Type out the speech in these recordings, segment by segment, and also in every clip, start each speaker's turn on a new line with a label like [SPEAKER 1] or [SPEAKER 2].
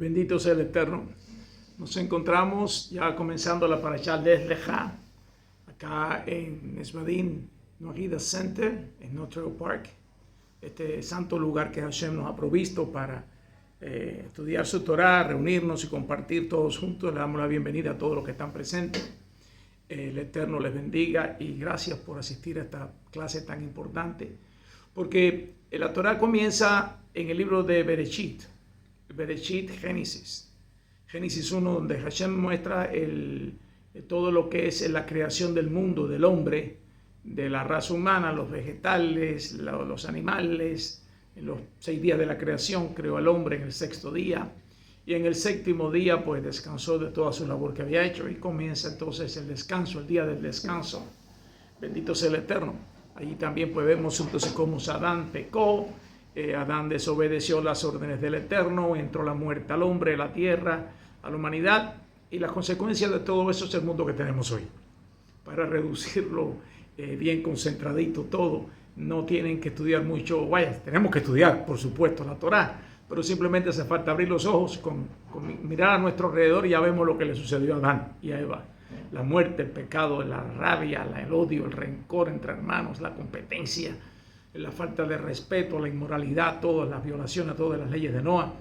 [SPEAKER 1] Bendito sea el Eterno. Nos encontramos ya comenzando la parashá Lech Lecha, acá en Esbadín, Noagida Center, en Notre Park, este santo lugar que Hashem nos ha provisto para estudiar su Torah, reunirnos y compartir todos juntos. Le damos la bienvenida a todos los que están presentes. El Eterno les bendiga y gracias por asistir a esta clase tan importante, porque la Torah comienza en el libro de Bereshit, Génesis 1, donde Hashem muestra todo lo que es la creación del mundo, del hombre, de la raza humana, los vegetales, los animales. En los 6 días de la creación creó al hombre en el 6º día, y en el 7º día pues descansó de toda su labor que había hecho, y comienza entonces el descanso, el día del descanso. Bendito sea el Eterno. Allí también pues vemos entonces cómo Adán pecó. Adán desobedeció las órdenes del Eterno, entró la muerte al hombre, a la tierra, a la humanidad, y las consecuencias de todo eso es el mundo que tenemos hoy. Para reducirlo bien concentradito todo, no tienen que estudiar mucho. Vaya, tenemos que estudiar, por supuesto, la Torá, pero simplemente hace falta abrir los ojos, con mirar a nuestro alrededor, y ya vemos lo que le sucedió a Adán y a Eva. La muerte, el pecado, la rabia, el odio, el rencor entre hermanos, la competencia, la falta de respeto, la inmoralidad, todas las violaciones a todas las leyes de Noah,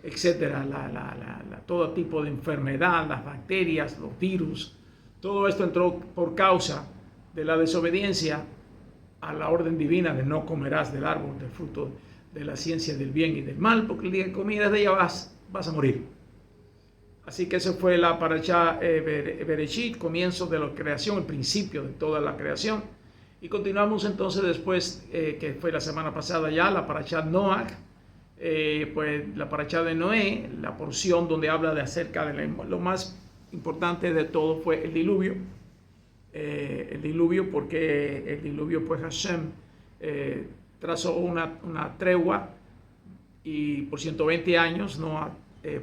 [SPEAKER 1] etcétera, todo tipo de enfermedad, las bacterias, los virus. Todo esto entró por causa de la desobediencia a la orden divina de no comerás del árbol, del fruto de la ciencia del bien y del mal, porque el día que comieras de ella vas a morir. Así que esa fue la parashá Bereshit, comienzo de la creación, el principio de toda la creación. Y continuamos entonces después, que fue la semana pasada ya, la parashá Noach, pues la parashá de Noé, la porción donde habla de acerca de lo más importante de todo fue el diluvio. Porque el diluvio pues Hashem trazó una tregua, y por 120 años Noah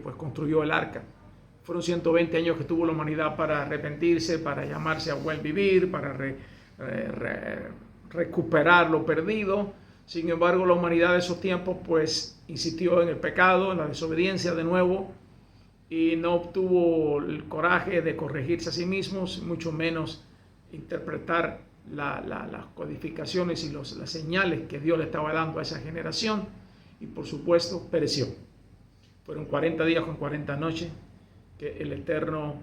[SPEAKER 1] pues construyó el arca. Fueron 120 años que tuvo la humanidad para arrepentirse, para llamarse a buen vivir, para recuperar lo perdido. Sin embargo, la humanidad de esos tiempos pues insistió en el pecado, en la desobediencia de nuevo, y no obtuvo el coraje de corregirse a sí mismos, mucho menos interpretar las codificaciones y las señales que Dios le estaba dando a esa generación, y por supuesto pereció. Fueron 40 días con 40 noches que el Eterno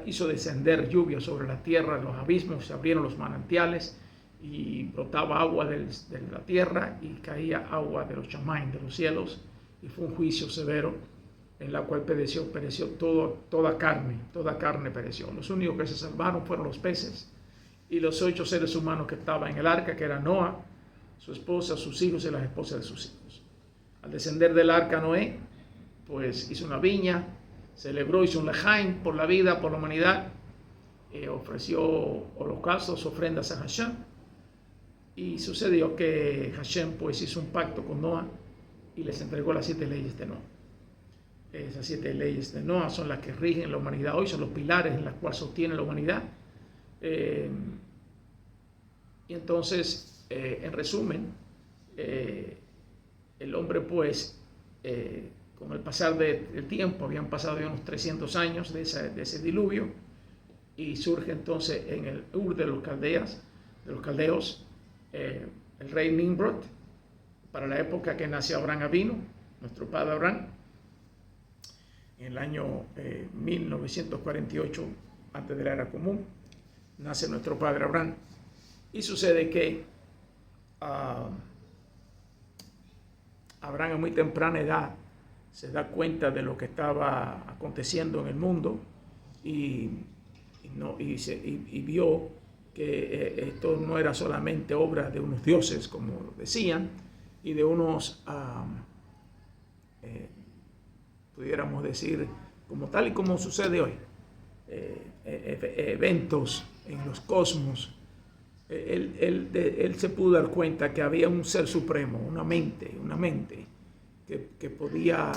[SPEAKER 1] hizo descender lluvia sobre la tierra, los abismos, se abrieron los manantiales y brotaba agua de la tierra y caía agua de los shamayim, de los cielos, y fue un juicio severo en la cual pereció toda carne pereció. Los únicos que se salvaron fueron los peces y los 8 seres humanos que estaban en el arca, que era Noah, su esposa, sus hijos y las esposas de sus hijos. Al descender del arca Noé, pues hizo una viña, celebró, hizo un lejaim por la vida, por la humanidad, ofreció holocaustos, ofrendas a Hashem, y sucedió que Hashem pues hizo un pacto con Noah y les entregó las 7 leyes de Noah. Esas 7 leyes de Noah son las que rigen la humanidad hoy, son los pilares en los cuales sostiene la humanidad. Y entonces, en resumen, el hombre pues, con el pasar del tiempo, habían pasado ya unos 300 años de ese diluvio, y surge entonces en el Ur de los caldeos, el rey Nimrod, para la época que nació Abraham Avinu, nuestro padre Abraham, en el año 1948, antes de la era común, nace nuestro padre Abraham. Y sucede que Abraham a muy temprana edad se da cuenta de lo que estaba aconteciendo en el mundo, y vio que esto no era solamente obra de unos dioses, como decían, y de unos, pudiéramos decir, como tal y como sucede hoy, eventos en los cosmos. Él se pudo dar cuenta que había un ser supremo, una mente que podía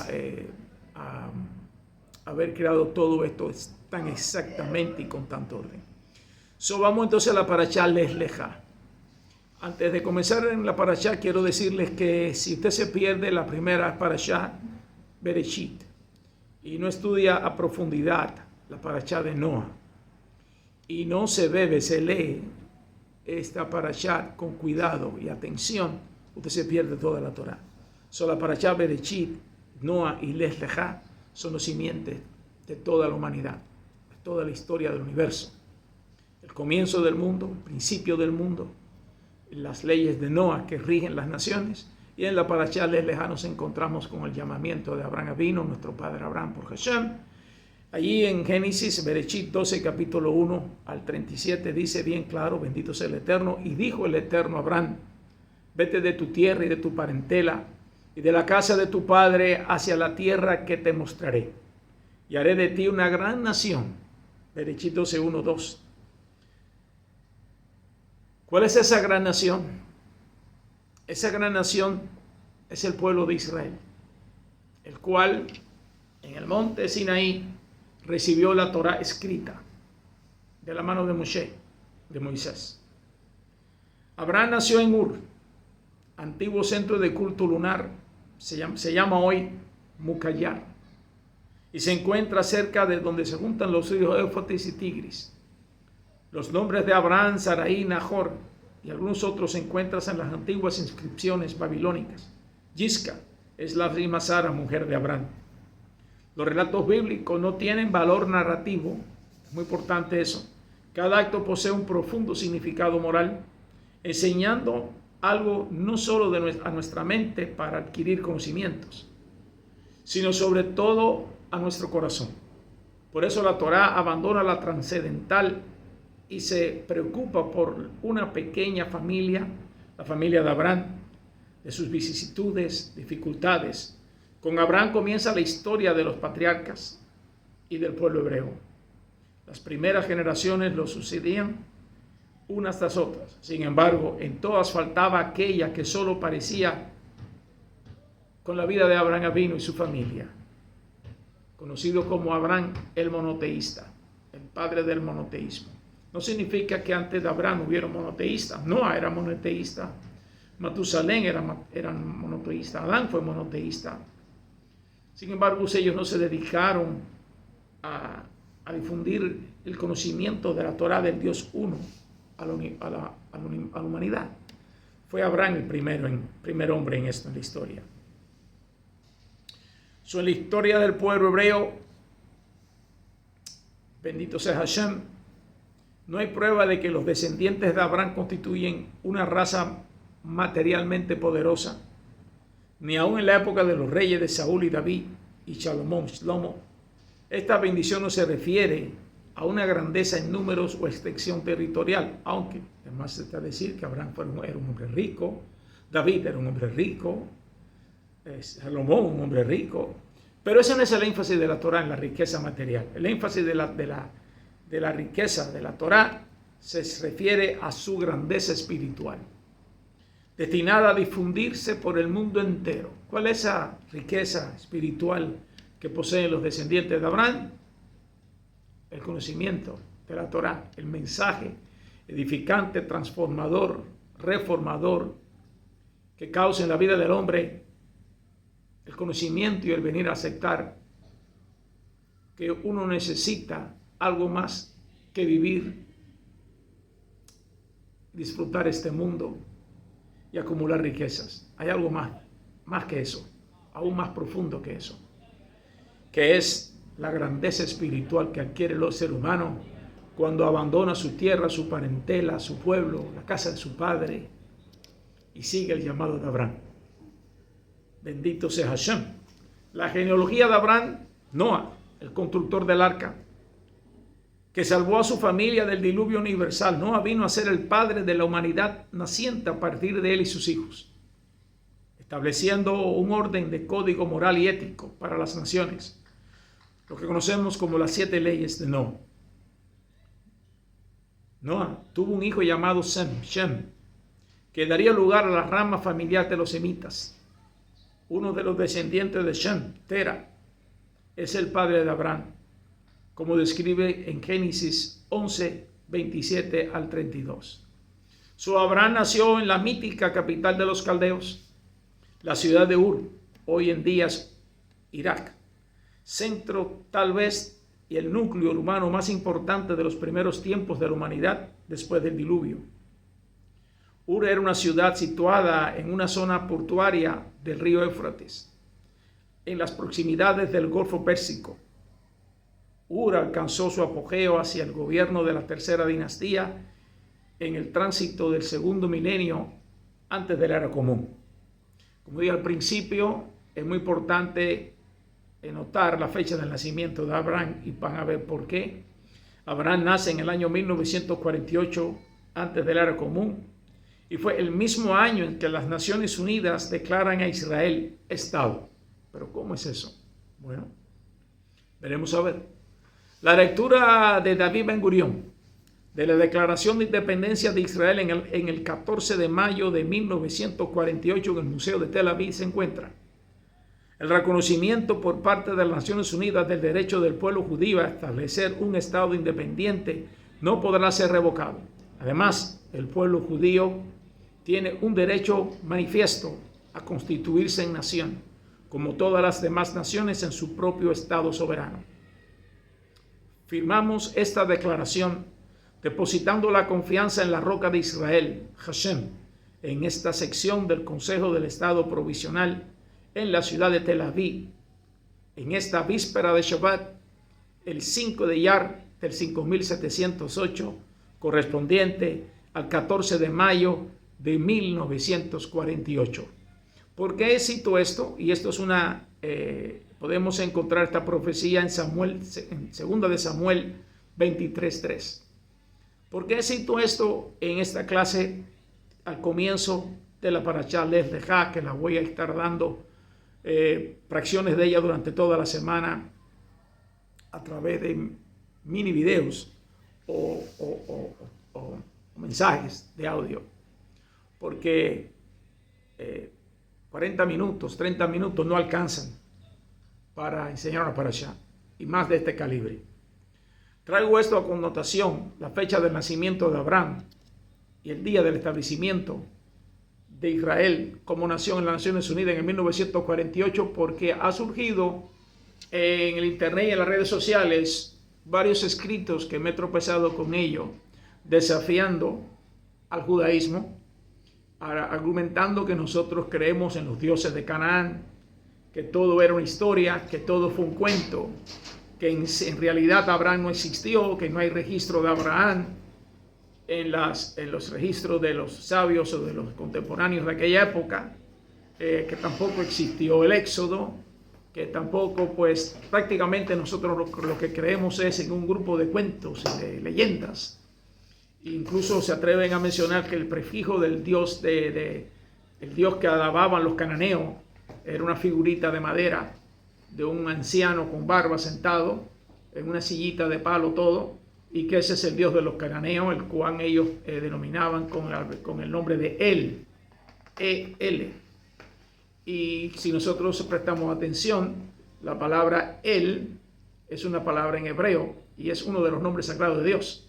[SPEAKER 1] haber creado todo esto tan exactamente y con tanto orden. Vamos entonces a la parashá Lech Lecha. Antes de comenzar en la parashá, quiero decirles que si usted se pierde la primera parashá, Bereshit, y no estudia a profundidad la parashá de Noah, y no se lee esta parashá con cuidado y atención, usted se pierde toda la Torah. La parashá Bereshit, Noah y Lech Lechá son los simientes de toda la humanidad, de toda la historia del universo. El comienzo del mundo, el principio del mundo, las leyes de Noah que rigen las naciones, y en la parashá Lech Lechá nos encontramos con el llamamiento de Abraham Avinu, nuestro padre Abraham por Hashem. Allí en Génesis, Bereshit 12, capítulo 1 al 37, dice bien claro, bendito sea el Eterno, y dijo el Eterno a Abraham, vete de tu tierra y de tu parentela, y de la casa de tu padre hacia la tierra que te mostraré, y haré de ti una gran nación. Bereshit 12, 1, 2. ¿Cuál es esa gran nación? Esa gran nación es el pueblo de Israel, el cual en el monte Sinaí recibió la Torá escrita de la mano de Moisés. Abraham nació en Ur, antiguo centro de culto lunar, se llama hoy Mucallar, y se encuentra cerca de donde se juntan los ríos Éufrates y Tigris. Los nombres de Abraham, Sarai, Nahor y algunos otros se encuentran en las antiguas inscripciones babilónicas. Yisca es la prima Sara, mujer de Abraham. Los relatos bíblicos no tienen valor narrativo, es muy importante eso. Cada acto posee un profundo significado moral, enseñando algo no solo a nuestra mente para adquirir conocimientos, sino sobre todo a nuestro corazón. Por eso la Torá abandona la trascendental y se preocupa por una pequeña familia, la familia de Abraham, de sus vicisitudes, dificultades. Con Abraham comienza la historia de los patriarcas y del pueblo hebreo. Las primeras generaciones lo sucedían unas tras otras. Sin embargo, en todas faltaba aquella que solo parecía con la vida de Abraham Avinu y su familia, conocido como Abraham el monoteísta, el padre del monoteísmo. No significa que antes de Abraham hubiera monoteístas. Noah era monoteísta, Matusalén era monoteísta, Adán fue monoteísta. Sin embargo, ellos no se dedicaron a difundir el conocimiento de la Torá del Dios uno a la humanidad. Fue Abraham el primer hombre en esto, en la historia. En la historia del pueblo hebreo, bendito sea Hashem, no hay prueba de que los descendientes de Abraham constituyen una raza materialmente poderosa, ni aun en la época de los reyes de Saúl y David y Shlomo. Esta bendición no se refiere a una grandeza en números o extensión territorial, aunque además está decir que Abraham era un hombre rico, David era un hombre rico, Salomón un hombre rico, pero ese no es el énfasis de la Torá en la riqueza material. El énfasis de la riqueza de la Torá se refiere a su grandeza espiritual, destinada a difundirse por el mundo entero. ¿Cuál es esa riqueza espiritual que poseen los descendientes de Abraham? El conocimiento de la Torá, el mensaje edificante, transformador, reformador, que causa en la vida del hombre el conocimiento y el venir a aceptar que uno necesita algo más que vivir, disfrutar este mundo y acumular riquezas. Hay algo más que eso, aún más profundo que eso, que es la grandeza espiritual que adquiere el ser humano cuando abandona su tierra, su parentela, su pueblo, la casa de su padre y sigue el llamado de Abraham. Bendito sea Hashem. La genealogía de Abraham, Noah, el constructor del arca, que salvó a su familia del diluvio universal. Noah vino a ser el padre de la humanidad naciente a partir de él y sus hijos, estableciendo un orden de código moral y ético para las naciones, lo que conocemos como las 7 leyes de Noah. Noah tuvo un hijo llamado Shem, que daría lugar a la rama familiar de los semitas. Uno de los descendientes de Shem, Tera, es el padre de Abraham, como describe en Génesis 11, 27 al 32. Abraham nació en la mítica capital de los caldeos, la ciudad de Ur, hoy en día es Irak, centro tal vez y el núcleo urbano más importante de los primeros tiempos de la humanidad después del diluvio. Ur era una ciudad situada en una zona portuaria del río Éufrates, en las proximidades del Golfo Pérsico. Ur alcanzó su apogeo hacia el gobierno de la tercera dinastía en el tránsito del segundo milenio antes de la era común. Como dije al principio, es muy importante notar la fecha del nacimiento de Abraham y van a ver por qué. Abraham nace en el año 1948 antes de la era común y fue el mismo año en que las Naciones Unidas declaran a Israel Estado. ¿Pero cómo es eso? Bueno, veremos a ver. La lectura de David Ben Gurión de la Declaración de Independencia de Israel en el 14 de mayo de 1948 en el Museo de Tel Aviv se encuentra el reconocimiento por parte de las Naciones Unidas del derecho del pueblo judío a establecer un Estado independiente no podrá ser revocado. Además, el pueblo judío tiene un derecho manifiesto a constituirse en nación, como todas las demás naciones en su propio Estado soberano. Firmamos esta declaración depositando la confianza en la roca de Israel, Hashem, en esta sección del Consejo del Estado Provisional en la ciudad de Tel Aviv, en esta víspera de Shabbat, el 5 de Iyar del 5708, correspondiente al 14 de mayo de 1948. ¿Por qué cito esto? Y esto es podemos encontrar esta profecía en 2 de Samuel 23:3. ¿Por qué cito esto en esta clase al comienzo de la parashá Lech Lecha, que la voy a estar dando fracciones de ella durante toda la semana a través de mini videos o mensajes de audio? Porque 40 minutos, 30 minutos no alcanzan para enseñar una parashá, y más de este calibre. Traigo esto a connotación, la fecha del nacimiento de Abraham y el día del establecimiento de Israel como nación en las Naciones Unidas en el 1948, porque ha surgido en el internet y en las redes sociales varios escritos que me he tropezado con ellos, desafiando al judaísmo, argumentando que nosotros creemos en los dioses de Canaán, que todo era una historia, que todo fue un cuento, que en realidad Abraham no existió, que no hay registro de Abraham en los registros de los sabios o de los contemporáneos de aquella época, que tampoco existió el Éxodo, que tampoco, pues prácticamente nosotros lo que creemos es en un grupo de cuentos y de leyendas. Incluso se atreven a mencionar que el prefijo del dios el dios que alababan los cananeos era una figurita de madera de un anciano con barba sentado en una sillita de palo todo, y que ese es el dios de los cananeos, el cual ellos denominaban con el nombre de El, E-L. Y si nosotros prestamos atención, la palabra El es una palabra en hebreo y es uno de los nombres sagrados de Dios.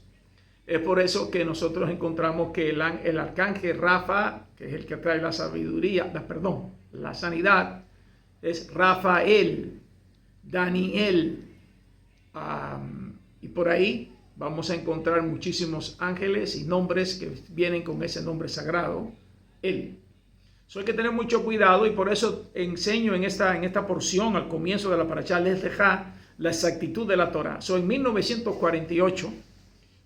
[SPEAKER 1] Es por eso que nosotros encontramos que el arcángel Rafa, que es el que trae la sabiduría, la sanidad, es Rafael, Daniel, y por ahí vamos a encontrar muchísimos ángeles y nombres que vienen con ese nombre sagrado, Él. Hay que tener mucho cuidado, y por eso enseño en esta porción al comienzo de la parashá Lech Lecha la exactitud de la Torah. En 1948,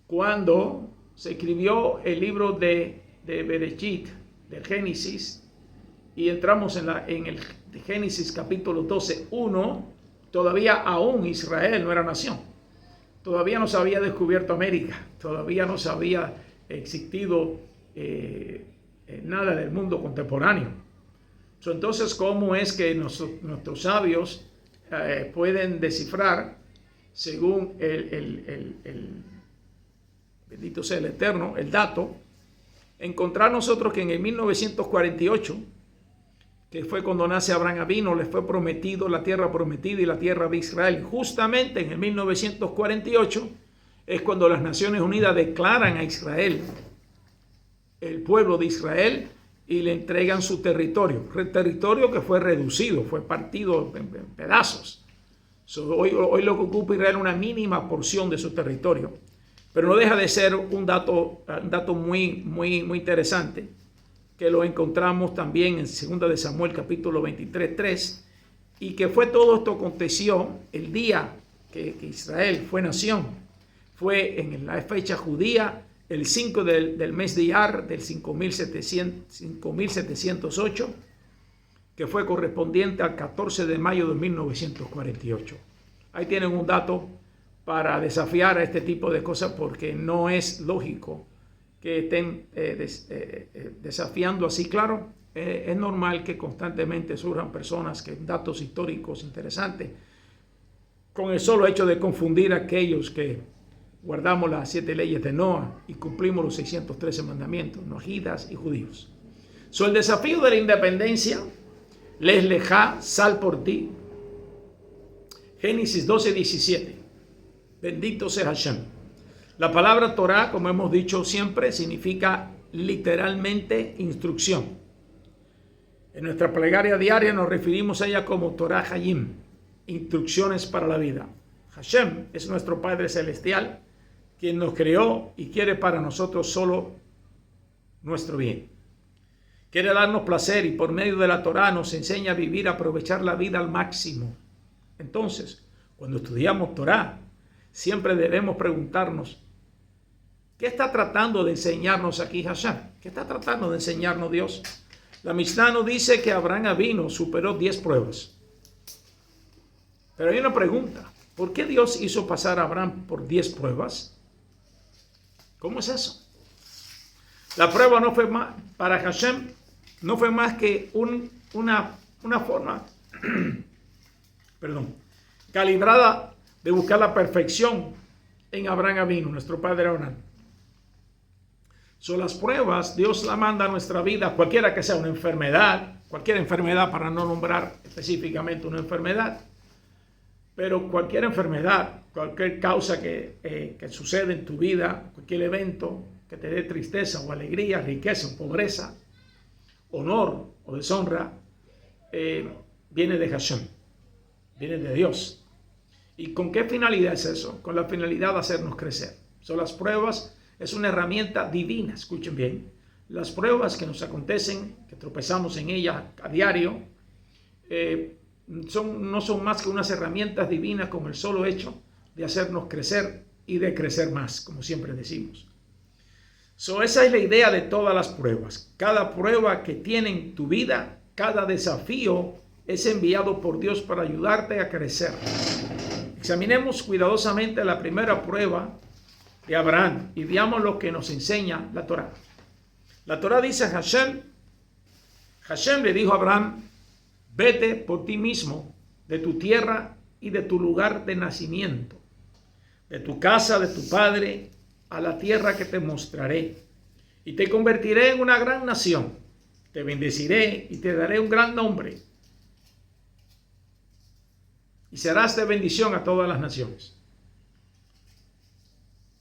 [SPEAKER 1] cuando se escribió el libro de Bereshit, del Génesis, y entramos en el Génesis capítulo 12:1, todavía aún Israel no era nación. Todavía no se había descubierto América, todavía no se había existido nada del mundo contemporáneo. Entonces, ¿cómo es que nuestros sabios pueden descifrar, según el bendito sea el Eterno, el dato, encontrar nosotros que en el 1948, que fue cuando nace Abraham Avino, les fue prometido la tierra prometida y la tierra de Israel? Justamente en el 1948 es cuando las Naciones Unidas declaran a Israel el pueblo de Israel y le entregan su territorio que fue reducido, fue partido en pedazos. Hoy lo que ocupa Israel es una mínima porción de su territorio, pero no deja de ser un dato muy interesante, que lo encontramos también en 2 de Samuel capítulo 23:3, y que todo esto aconteció el día que Israel fue nación. Fue en la fecha judía, el 5 del mes de Iyar del 5708, que fue correspondiente al 14 de mayo de 1948. Ahí tienen un dato para desafiar a este tipo de cosas, porque no es lógico que estén desafiando así. Claro, es normal que constantemente surjan personas que datos históricos interesantes, con el solo hecho de confundir a aquellos que guardamos las 7 leyes de Noa y cumplimos los 613 mandamientos, noajitas y judíos. El desafío de la independencia, les lejá, sal por ti. Génesis 12:17. Bendito sea Hashem. La palabra Torah, como hemos dicho siempre, significa literalmente instrucción. En nuestra plegaria diaria nos referimos a ella como Torah Hayim, instrucciones para la vida. Hashem es nuestro Padre Celestial, quien nos creó y quiere para nosotros solo nuestro bien. Quiere darnos placer y por medio de la Torah nos enseña a vivir, a aprovechar la vida al máximo. Entonces, cuando estudiamos Torah, siempre debemos preguntarnos, ¿qué está tratando de enseñarnos aquí Hashem? ¿Qué está tratando de enseñarnos Dios? La Mishnah nos dice que Abraham Avinu superó 10 pruebas. Pero hay una pregunta, ¿por qué Dios hizo pasar a Abraham por 10 pruebas? ¿Cómo es eso? La prueba no fue más, para Hashem, no fue más que una forma calibrada de buscar la perfección en Abraham Avinu, nuestro padre Abraham. Las pruebas, Dios la manda a nuestra vida, cualquiera que sea una enfermedad, cualquier enfermedad, para no nombrar específicamente una enfermedad, pero cualquier enfermedad, cualquier causa que sucede en tu vida, cualquier evento que te dé tristeza o alegría, riqueza o pobreza, honor o deshonra, viene de Hashem, viene de Dios. ¿Y con qué finalidad es eso? Con la finalidad de hacernos crecer. Las pruebas es una herramienta divina, escuchen bien. Las pruebas que nos acontecen, que tropezamos en ellas a diario, no son más que unas herramientas divinas con el solo hecho de hacernos crecer y de crecer más, como siempre decimos. Esa es la idea de todas las pruebas. Cada prueba que tiene en tu vida, cada desafío es enviado por Dios para ayudarte a crecer. Examinemos cuidadosamente la primera prueba de Abraham y veamos lo que nos enseña la Torah. La Torah dice a Hashem le dijo a Abraham, vete por ti mismo de tu tierra y de tu lugar de nacimiento, de tu casa, de tu padre, a la tierra que te mostraré, y te convertiré en una gran nación, te bendeciré y te daré un gran nombre, y serás de bendición a todas las naciones.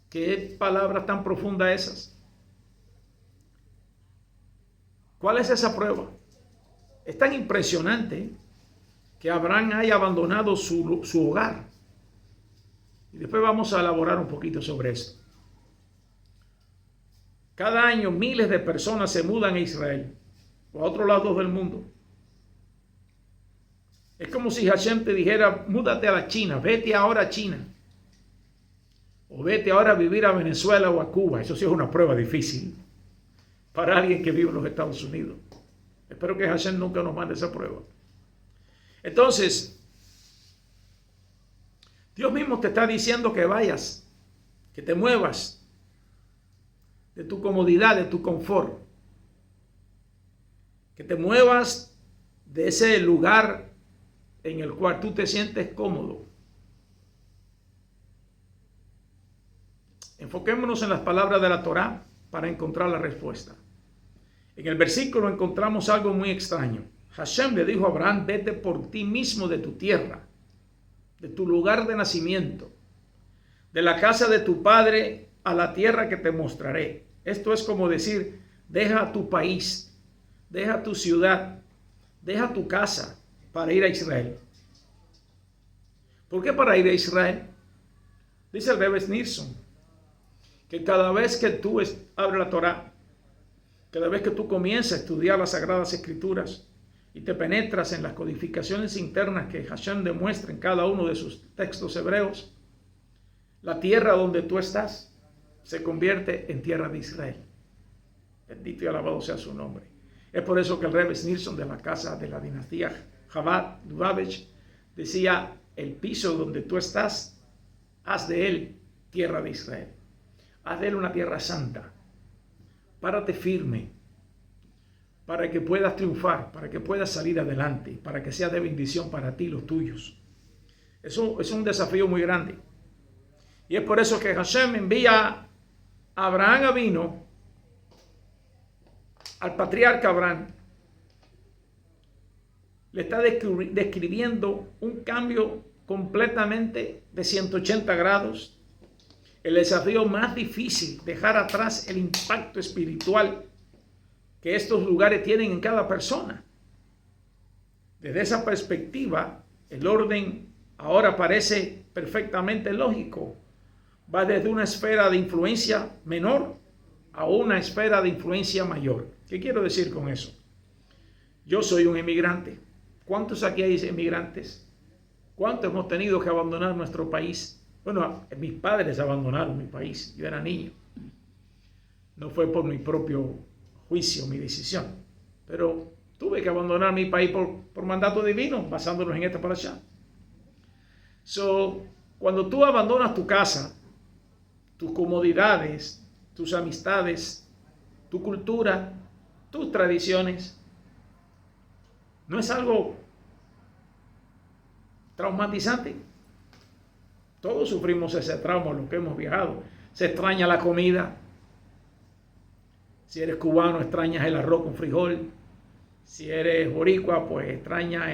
[SPEAKER 1] ¿Qué palabras tan profundas esas? ¿Cuál es esa prueba? Es tan impresionante que Abraham haya abandonado su hogar. Y después vamos a elaborar un poquito sobre esto. Cada año miles de personas se mudan a Israel o a otros lados del mundo. Es como si Hashem te dijera, múdate a la China, vete ahora a China. O vete ahora a vivir a Venezuela o a Cuba. Eso sí es una prueba difícil para alguien que vive en los Estados Unidos. Espero que Hashem nunca nos mande esa prueba. Entonces, Dios mismo te está diciendo que vayas, que te muevas de tu comodidad, de tu confort. Que te muevas de ese lugar en el cual tú te sientes cómodo. Enfoquémonos en las palabras de la Torá para encontrar la respuesta. En el versículo encontramos algo muy extraño. Hashem le dijo a Abraham, vete por ti mismo de tu tierra, de tu lugar de nacimiento, de la casa de tu padre a la tierra que te mostraré. Esto es como decir, deja tu país, deja tu ciudad, deja tu casa para ir a Israel. ¿Por qué para ir a Israel? Dice el Rebbe Sneerson que cada vez que tú abres la Torá, cada vez que tú comienzas a estudiar las Sagradas Escrituras y te penetras en las codificaciones internas que Hashem demuestra en cada uno de sus textos hebreos, la tierra donde tú estás se convierte en tierra de Israel. Bendito y alabado sea su nombre. Es por eso que el Rebbe Sneerson, de la casa de la dinastía Chabad Lubavitch, decía: el piso donde tú estás, haz de él tierra de Israel. Haz de él una tierra santa. Párate firme para que puedas triunfar, para que puedas salir adelante, para que sea de bendición para ti y los tuyos. Eso es un desafío muy grande. Y es por eso que Hashem envía a Abraham Avino, al patriarca Abraham. Le está describiendo un cambio completamente de 180 grados. El desafío más difícil, dejar atrás el impacto espiritual que estos lugares tienen en cada persona. Desde esa perspectiva, el orden ahora parece perfectamente lógico. Va desde una esfera de influencia menor a una esfera de influencia mayor. ¿Qué quiero decir con eso? Yo soy un emigrante. ¿Cuántos aquí hay emigrantes? ¿Cuántos hemos tenido que abandonar nuestro país? Bueno, mis padres abandonaron mi país. Yo era niño. No fue por mi propio juicio, mi decisión. Pero tuve que abandonar mi país por mandato divino, basándonos en esta parashá. Cuando tú abandonas tu casa, tus comodidades, tus amistades, tu cultura, tus tradiciones, ¿no es algo traumatizante? Todos sufrimos ese trauma, los que hemos viajado. Se extraña la comida. Si eres cubano, extrañas el arroz con frijol. Si eres boricua, pues extrañas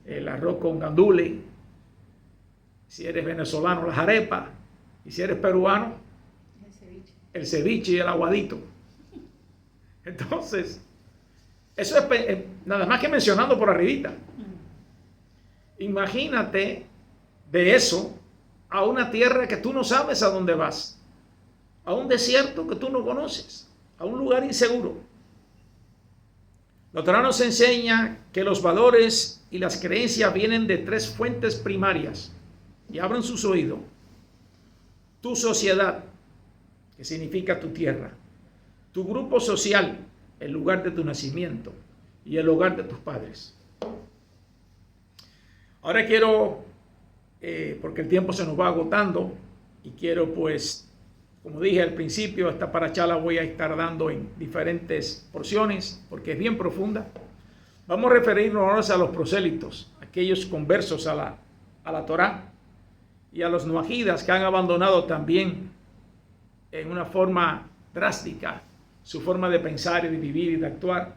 [SPEAKER 1] el arroz con gandules. Si eres venezolano, las arepas. Y si eres peruano, el ceviche y el aguadito. Entonces, eso es nada más que mencionando por arribita. Imagínate de eso a una tierra que tú no sabes a dónde vas, a un desierto que tú no conoces, a un lugar inseguro. La Torá nos enseña que los valores y las creencias vienen de tres fuentes primarias. Y abran sus oídos. Tu sociedad, que significa tu tierra. Tu grupo social, el lugar de tu nacimiento. Y el hogar de tus padres. Ahora quiero, porque el tiempo se nos va agotando, y quiero pues, como dije al principio, esta parashá la voy a estar dando en diferentes porciones, porque es bien profunda. Vamos a referirnos ahora a los prosélitos, aquellos conversos a la Torá, y a los noajidas que han abandonado también en una forma drástica su forma de pensar y de vivir y de actuar,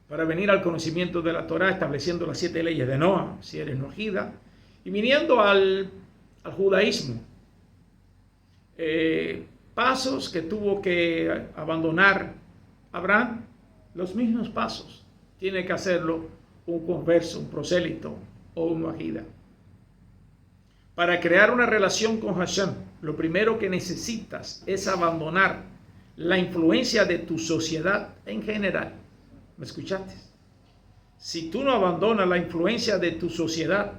[SPEAKER 1] para venir al conocimiento de la Torá, estableciendo las 7 leyes de Noa, si eres noajida, y viniendo al judaísmo. Pasos que tuvo que abandonar Abraham, los mismos pasos tiene que hacerlo un converso, un prosélito o un noajida. Para crear una relación con Hashem, lo primero que necesitas es abandonar la influencia de tu sociedad en general. ¿Me escuchaste? Si tú no abandonas la influencia de tu sociedad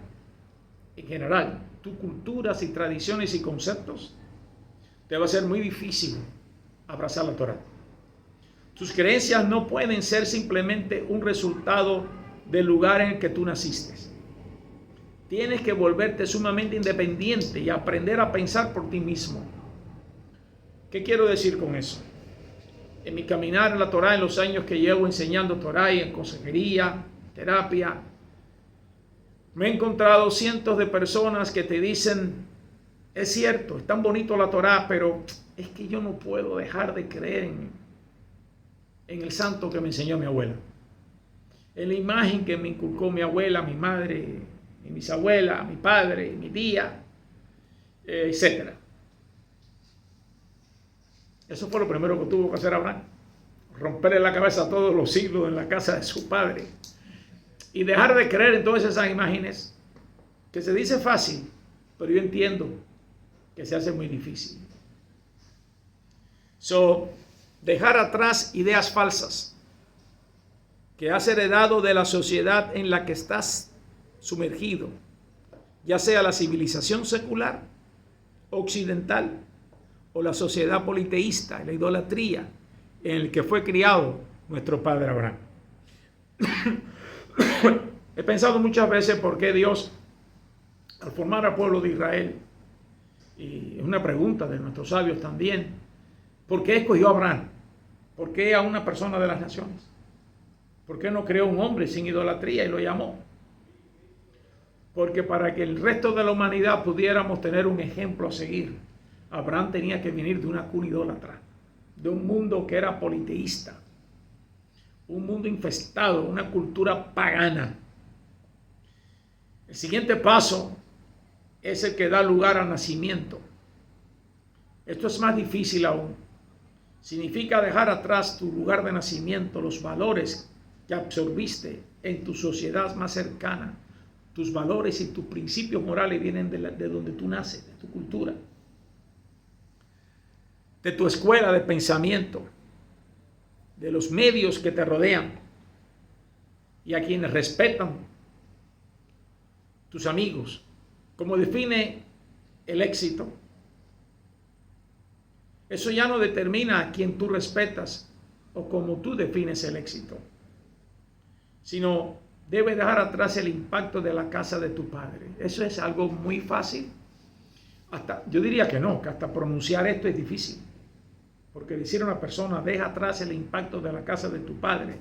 [SPEAKER 1] en general, tus culturas y tradiciones y conceptos, te va a ser muy difícil abrazar la Torá. Tus creencias no pueden ser simplemente un resultado del lugar en el que tú naciste. Tienes que volverte sumamente independiente y aprender a pensar por ti mismo. ¿Qué quiero decir con eso? En mi caminar en la Torá, en los años que llevo enseñando Torá y en consejería, terapia, me he encontrado cientos de personas que te dicen: es cierto, es tan bonito la Torá, pero es que yo no puedo dejar de creer en el santo que me enseñó mi abuela, en la imagen que me inculcó mi abuela, mi madre, mi bisabuela, mi padre, mi tía, etc. Eso fue lo primero que tuvo que hacer Abraham. romperle la cabeza a todos los siglos en la casa de su padre y dejar de creer en todas esas imágenes, que se dice fácil, pero yo entiendo que se hace muy difícil. Dejar atrás ideas falsas que has heredado de la sociedad en la que estás sumergido, ya sea la civilización secular, occidental, o la sociedad politeísta, la idolatría en el que fue criado nuestro padre Abraham. He pensado muchas veces por qué Dios, al formar al pueblo de Israel, y es una pregunta de nuestros sabios también, ¿por qué escogió a Abraham? ¿Por qué a una persona de las naciones? ¿Por qué no creó un hombre sin idolatría y lo llamó? Porque para que el resto de la humanidad pudiéramos tener un ejemplo a seguir, Abraham tenía que venir de una cuna idólatra, de un mundo que era politeísta, un mundo infestado, una cultura pagana. El siguiente paso es el que da lugar al nacimiento. Esto es más difícil aún. Significa dejar atrás tu lugar de nacimiento, los valores que absorbiste en tu sociedad más cercana. Tus valores y tus principios morales vienen de donde tú naces, de tu cultura, de tu escuela de pensamiento, de los medios que te rodean y a quienes respetan, tus amigos. ¿Cómo define el éxito? Eso ya no determina a quién tú respetas o cómo tú defines el éxito, sino debes dejar atrás el impacto de la casa de tu padre. Eso es algo muy fácil. Yo diría que no, que hasta pronunciar esto es difícil. Porque decir a una persona, deja atrás el impacto de la casa de tu padre,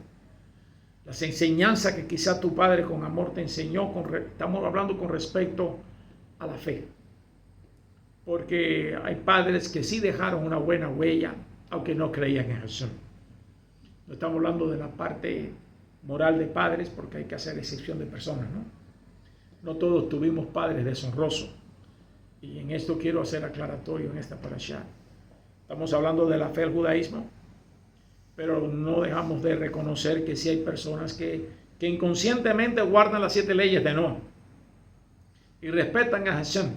[SPEAKER 1] las enseñanzas que quizá tu padre con amor te enseñó, estamos hablando con respecto a la fe. Porque hay padres que sí dejaron una buena huella, aunque no creían en Jesús. No estamos hablando de la parte moral de padres, porque hay que hacer excepción de personas, ¿no? No todos tuvimos padres deshonrosos. Y en esto quiero hacer aclaratorio en esta parashá. Estamos hablando de la fe del judaísmo, pero no dejamos de reconocer que sí hay personas que inconscientemente guardan las 7 leyes de Noah y respetan a Hashem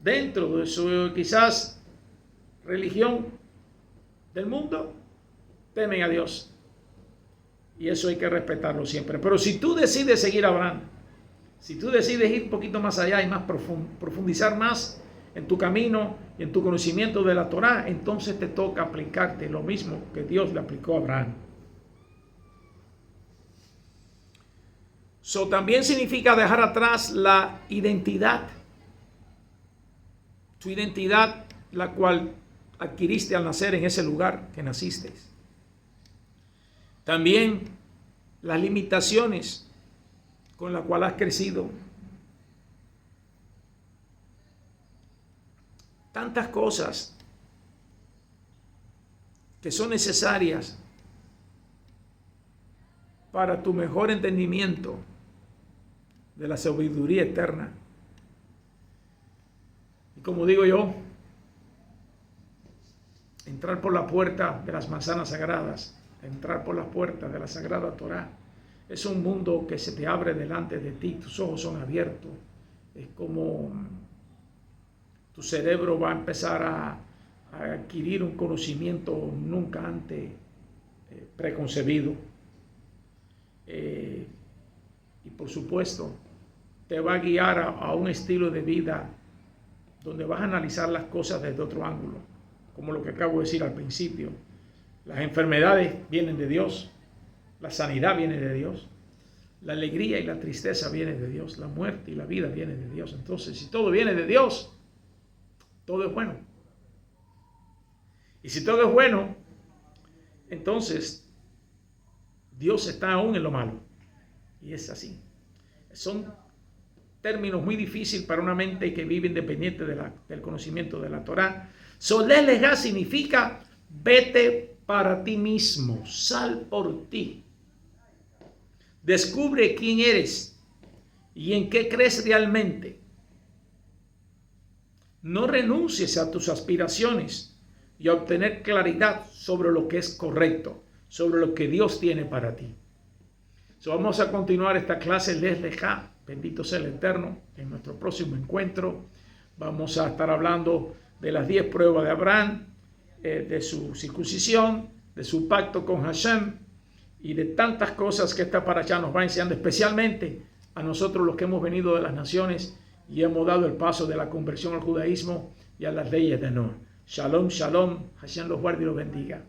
[SPEAKER 1] dentro de su quizás religión del mundo, temen a Dios. Y eso hay que respetarlo siempre. Pero si tú decides seguir a Abraham, si tú decides ir un poquito más allá y más profundizar más en tu camino y en tu conocimiento de la Torá, entonces te toca aplicarte lo mismo que Dios le aplicó a Abraham. También significa dejar atrás la identidad. Tu identidad, la cual adquiriste al nacer en ese lugar que naciste. También las limitaciones con las cuales has crecido. Tantas cosas que son necesarias para tu mejor entendimiento de la sabiduría eterna. Y como digo yo, entrar por la puerta de las manzanas sagradas, entrar por las puertas de la Sagrada Torá, es un mundo que se te abre delante de ti, tus ojos son abiertos, es como tu cerebro va a empezar a adquirir un conocimiento nunca antes preconcebido. Y por supuesto, te va a guiar a un estilo de vida donde vas a analizar las cosas desde otro ángulo, como lo que acabo de decir al principio. Las enfermedades vienen de Dios, la sanidad viene de Dios, la alegría y la tristeza vienen de Dios, la muerte y la vida vienen de Dios. Entonces, si todo viene de Dios, todo es bueno. Y si todo es bueno, entonces Dios está aún en lo malo. Y es así. Son términos muy difíciles para una mente que vive independiente del conocimiento de la Torá. Lej significa vete para ti mismo, sal por ti. Descubre quién eres y en qué crees realmente. No renuncies a tus aspiraciones y a obtener claridad sobre lo que es correcto. sobre lo que Dios tiene para ti. Vamos a continuar esta clase Lech Lecha, bendito sea el Eterno. En nuestro próximo encuentro vamos a estar hablando de las 10 pruebas de Abraham, de su circuncisión, de su pacto con Hashem y de tantas cosas que esta parashá nos va enseñando, especialmente a nosotros los que hemos venido de las naciones y hemos dado el paso de la conversión al judaísmo y a las leyes de Noé. Shalom, shalom. Hashem los guarde y los bendiga.